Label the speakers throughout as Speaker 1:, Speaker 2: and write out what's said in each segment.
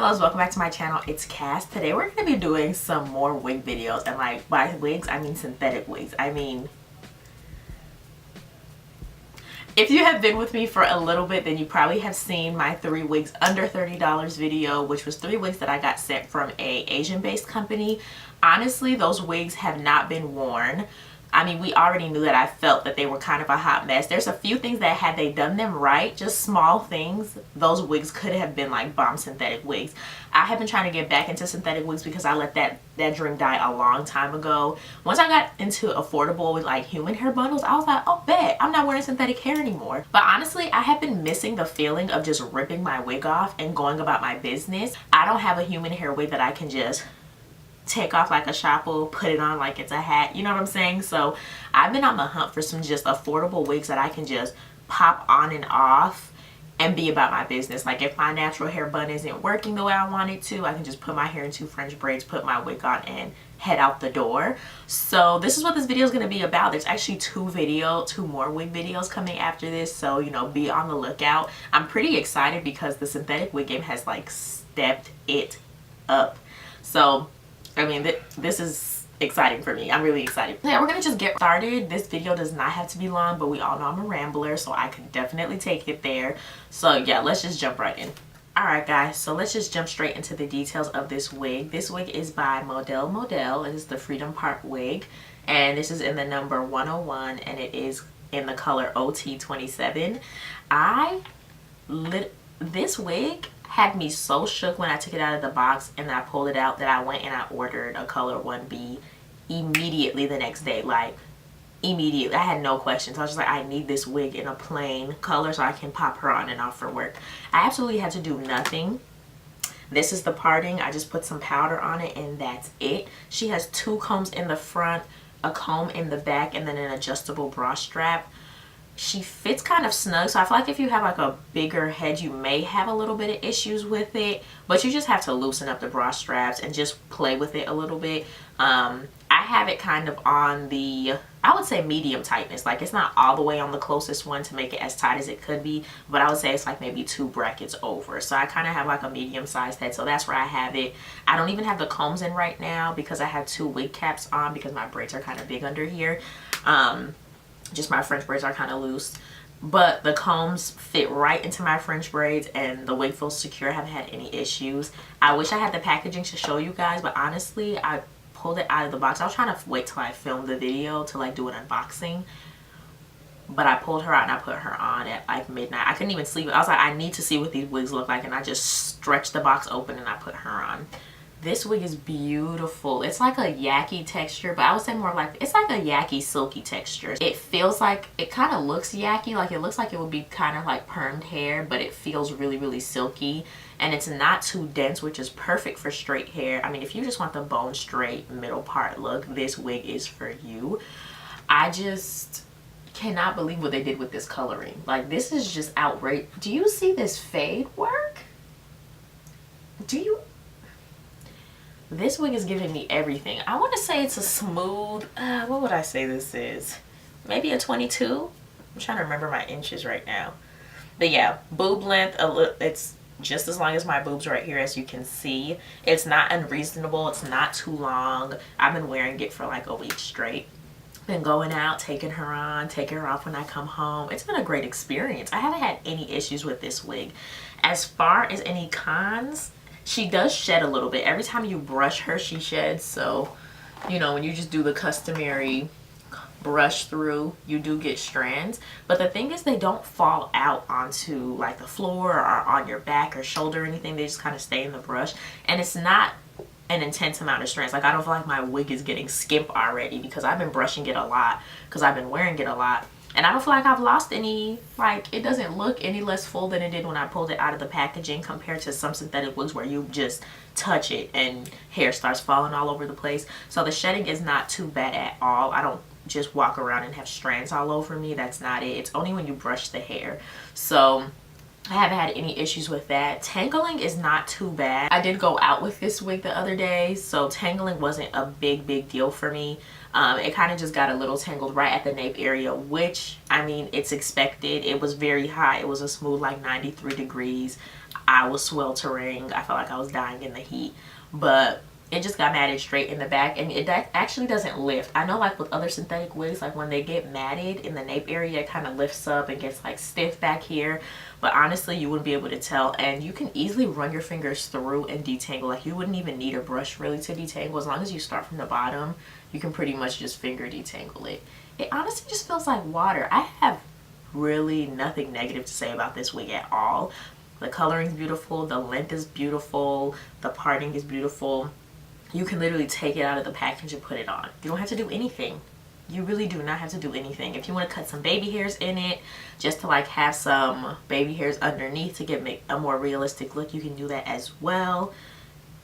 Speaker 1: loves, welcome back to my channel. It's Cass. Today we're going to be doing some more wig videos, and like by wigs I mean synthetic wigs. I mean, if you have been with me for a little bit, then you probably have seen my 3 wigs under $30 video, which was 3 wigs that I got sent from a Asian based company. Honestly, those wigs have not been worn. I mean, we already knew that. I felt that they were kind of a hot mess. There's a few things that had they done them right, just small things, those wigs could have been like bomb synthetic wigs. I have been trying to get back into synthetic wigs because I let that dream die a long time ago. Once I got into affordable with like human hair bundles, I was like, oh bet, I'm not wearing synthetic hair anymore. But honestly, I have been missing the feeling of just ripping my wig off and going about my business. I don't have a human hair wig that I can just take off like a chapeau, put it on like it's a hat, you know what I'm saying? So I've been on the hunt for some just affordable wigs that I can just pop on and off and be about my business. Like if my natural hair bun isn't working the way I want it to, I can just put my hair in 2 French braids, put my wig on, and head out the door. So this is what this video is going to be about. There's actually 2 more wig videos coming after this, so you know, be on the lookout. I'm pretty excited because the synthetic wig game has like stepped it up. So I mean, this is exciting for me. I'm really excited. Yeah, we're gonna just get started. This video does not have to be long, but we all know I'm a rambler, so I can definitely take it there. So yeah, let's just jump right in. Alright guys, so let's just jump straight into the details of this wig. This wig is by Model. It is the Freedom Park wig, and this is in the number 101, and it is in the color OT27. This wig had me so shook when I took it out of the box and I pulled it out that I went and I ordered a color 1B immediately the next day. Like immediately, I had no questions. I was just like, I need this wig in a plain color so I can pop her on and off for work. I absolutely had to do nothing. This is the parting. I just put some powder on it and that's it. She has 2 combs in the front, a comb in the back, and then an adjustable bra strap. She fits kind of snug, so I feel like if you have like a bigger head, you may have a little bit of issues with it, but you just have to loosen up the bra straps and just play with it a little bit. I have it kind of on the, I would say medium tightness. Like it's not all the way on the closest one to make it as tight as it could be, but I would say it's like maybe 2 brackets over. So I kind of have like a medium sized head, so that's where I have it. I don't even have the combs in right now because I have 2 wig caps on because my braids are kind of big under here. Just my French braids are kind of loose, but the combs fit right into my French braids and the wig feels secure. I haven't had any issues. I wish I had the packaging to show you guys, but honestly I pulled it out of the box. I was trying to wait till I filmed the video to like do an unboxing, but I pulled her out and I put her on at like midnight. I couldn't even sleep. I was like, I need to see what these wigs look like, and I just stretched the box open and I put her on. This wig is beautiful. It's like a yucky texture, but I would say more like, it's like a yucky silky texture. It feels like, it kind of looks yucky, like it looks like it would be kind of like permed hair, but it feels really silky, and it's not too dense, which is perfect for straight hair. I mean, if you just want the bone straight middle part look, this wig is for you. I just cannot believe what they did with this coloring. Like this is just outrageous. Do you see this fade work? This wig is giving me everything. I want to say it's a smooth, what would I say this is? Maybe a 22? I'm trying to remember my inches right now. But yeah, boob length, it's just as long as my boobs right here, as you can see. It's not unreasonable. It's not too long. I've been wearing it for like a week straight. Been going out, taking her on, taking her off when I come home. It's been a great experience. I haven't had any issues with this wig. As far as any cons, she does shed a little bit. Every time you brush her, she sheds. So, you know, when you just do the customary brush through, you do get strands. But the thing is, they don't fall out onto like the floor or on your back or shoulder or anything. They just kind of stay in the brush. And it's not an intense amount of strands. Like I don't feel like my wig is getting skimp already because I've been brushing it a lot because I've been wearing it a lot. And I don't feel like I've lost any, like it doesn't look any less full than it did when I pulled it out of the packaging compared to some synthetic wigs where you just touch it and hair starts falling all over the place. So the shedding is not too bad at all. I don't just walk around and have strands all over me. That's not it. It's only when you brush the hair. So I haven't had any issues with that. Tangling is not too bad. I did go out with this wig the other day, so tangling wasn't a big deal for me. It kind of just got a little tangled right at the nape area, which I mean, it's expected. It was very hot. It was a smooth like 93 degrees. I was sweltering. I felt like I was dying in the heat. But it just got matted straight in the back, and it actually doesn't lift. I know like with other synthetic wigs, like when they get matted in the nape area, it kind of lifts up and gets like stiff back here. But honestly, you wouldn't be able to tell, and you can easily run your fingers through and detangle. Like you wouldn't even need a brush really to detangle. As long as you start from the bottom, you can pretty much just finger detangle it. It honestly just feels like water. I have really nothing negative to say about this wig at all. The coloring is beautiful, the length is beautiful, the parting is beautiful. You can literally take it out of the package and put it on. You don't have to do anything. You really do not have to do anything. If you want to cut some baby hairs in it, just to like have some baby hairs underneath to give a more realistic look, you can do that as well.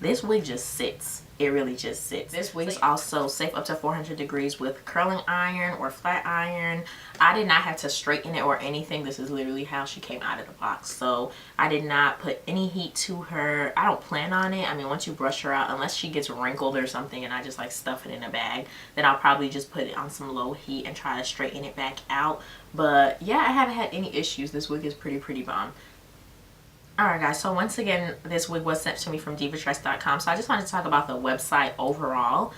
Speaker 1: This wig just sits. It really just sits. This wig is also safe up to 400 degrees with curling iron or flat iron. I did not have to straighten it or anything. This is literally how she came out of the box. So I did not put any heat to her. I don't plan on it. I mean, once you brush her out, unless she gets wrinkled or something and I just like stuff it in a bag, then I'll probably just put it on some low heat and try to straighten it back out. But yeah, I haven't had any issues. This wig is pretty bomb. Alright guys, so once again, this wig was sent to me from divatress.com, so I just wanted to talk about the website overall.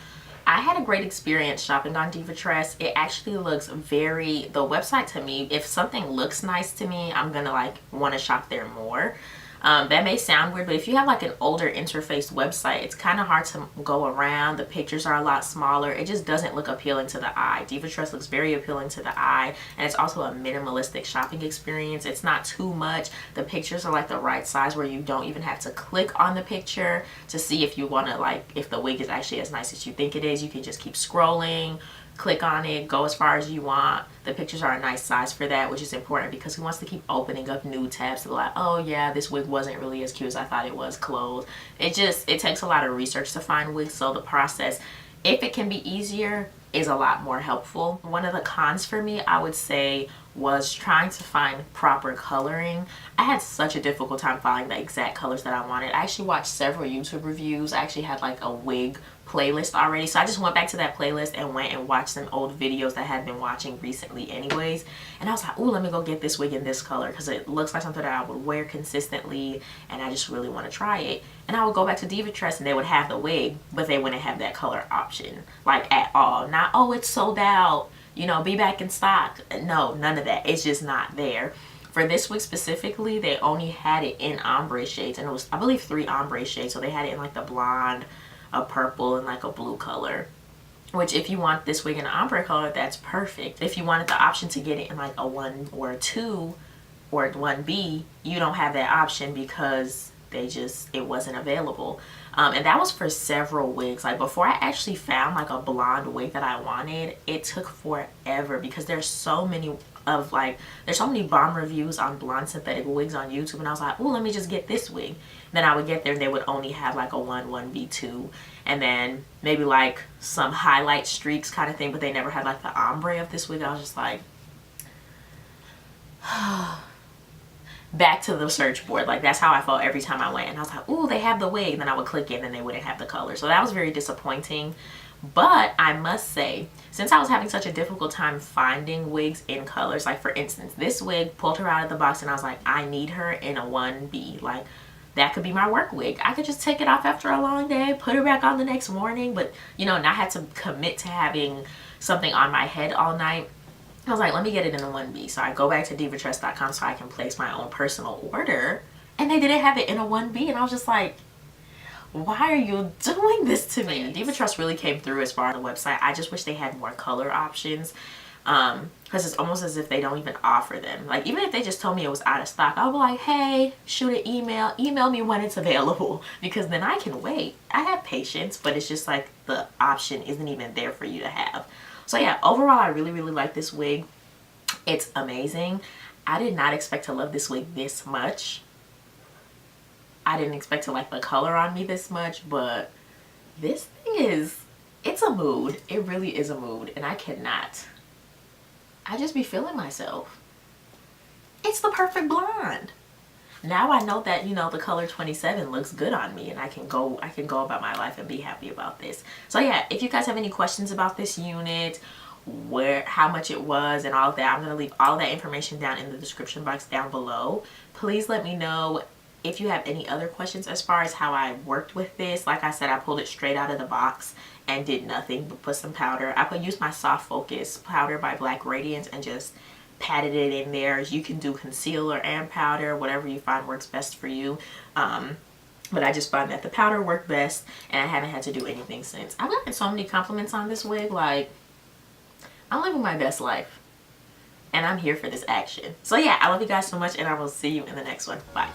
Speaker 1: I had a great experience shopping on Divatress. It actually looks the website to me, if something looks nice to me, I'm gonna like want to shop there more. That may sound weird, but if you have like an older interface website, it's kind of hard to go around. The pictures are a lot smaller. It just doesn't look appealing to the eye. Divatress looks very appealing to the eye, and it's also a minimalistic shopping experience. It's not too much. The pictures are like the right size where you don't even have to click on the picture to see if you want to, like, if the wig is actually as nice as you think it is. You can just keep scrolling, click on it, go as far as you want. The pictures are a nice size for that, which is important because who wants to keep opening up new tabs to be like, oh yeah, this wig wasn't really as cute as I thought it was closed. It takes a lot of research to find wigs, so the process, if it can be easier, is a lot more helpful. One of the cons for me, I would say, was trying to find proper coloring. I had such a difficult time finding the exact colors that I wanted. I actually watched several YouTube reviews. I actually had like a wig playlist already, so I just went back to that playlist and went and watched some old videos that I had been watching recently anyways, and I was like, ooh, let me go get this wig in this color because it looks like something that I would wear consistently and I just really want to try it. And I would go back to Divatress and they would have the wig, but they wouldn't have that color option like at all. Not, oh, it's sold out, you know, be back in stock. No, none of that. It's just not there. For this wig specifically, they only had it in ombre shades, and it was, I believe, 3 ombre shades. So they had it in like the blonde, a purple, and like a blue color, which if you want this wig in an ombre color, that's perfect. If you wanted the option to get it in like a 1 or a 2 or 1B, you don't have that option because it wasn't available. And that was for several wigs. Like before I actually found like a blonde wig that I wanted, it took forever because there's so many bomb reviews on blonde synthetic wigs on YouTube, and I was like, oh, let me just get this wig. Then I would get there and they would only have like a 1B, 2, and then maybe like some highlight streaks kind of thing, but they never had like the ombre of this wig. I was just like, back to the search board. Like that's how I felt every time I went, and I was like, oh, they have the wig, and then I would click it and they wouldn't have the color. So that was very disappointing. But I must say, since I was having such a difficult time finding wigs in colors, like for instance, this wig, pulled her out of the box and I was like, I need her in a 1B. Like that could be my work wig. I could just take it off after a long day, put her back on the next morning, but you know, not have to commit to having something on my head all night. I was like, let me get it in a 1B. So I go back to divatress.com so I can place my own personal order, and they didn't have it in a 1B, and I was just like, why are you doing this to me? Divatress really came through as far as the website. I just wish they had more color options, because it's almost as if they don't even offer them. Like even if they just told me it was out of stock, I'll be like, hey, shoot an email me when it's available, because then I can wait. I have patience, but it's just like the option isn't even there for you to have. So yeah, overall I really like this wig. It's amazing. I did not expect to love this wig this much. I didn't expect to like the color on me this much, but this thing it's a mood. It really is a mood, and I just be feeling myself. It's the perfect blonde. Now I know that, you know, the color 27 looks good on me, and I can go about my life and be happy about this. So yeah, if you guys have any questions about this unit, how much it was and all of that, I'm going to leave all that information down in the description box down below. Please let me know if you have any other questions as far as how I worked with this, like I said, I pulled it straight out of the box and did nothing but put some powder. I could use my Soft Focus powder by Black Radiance and just patted it in there. You can do concealer and powder, whatever you find works best for you. But I just find that the powder worked best, and I haven't had to do anything since. I've gotten so many compliments on this wig. Like, I'm living my best life, and I'm here for this action. So yeah, I love you guys so much, and I will see you in the next one. Bye.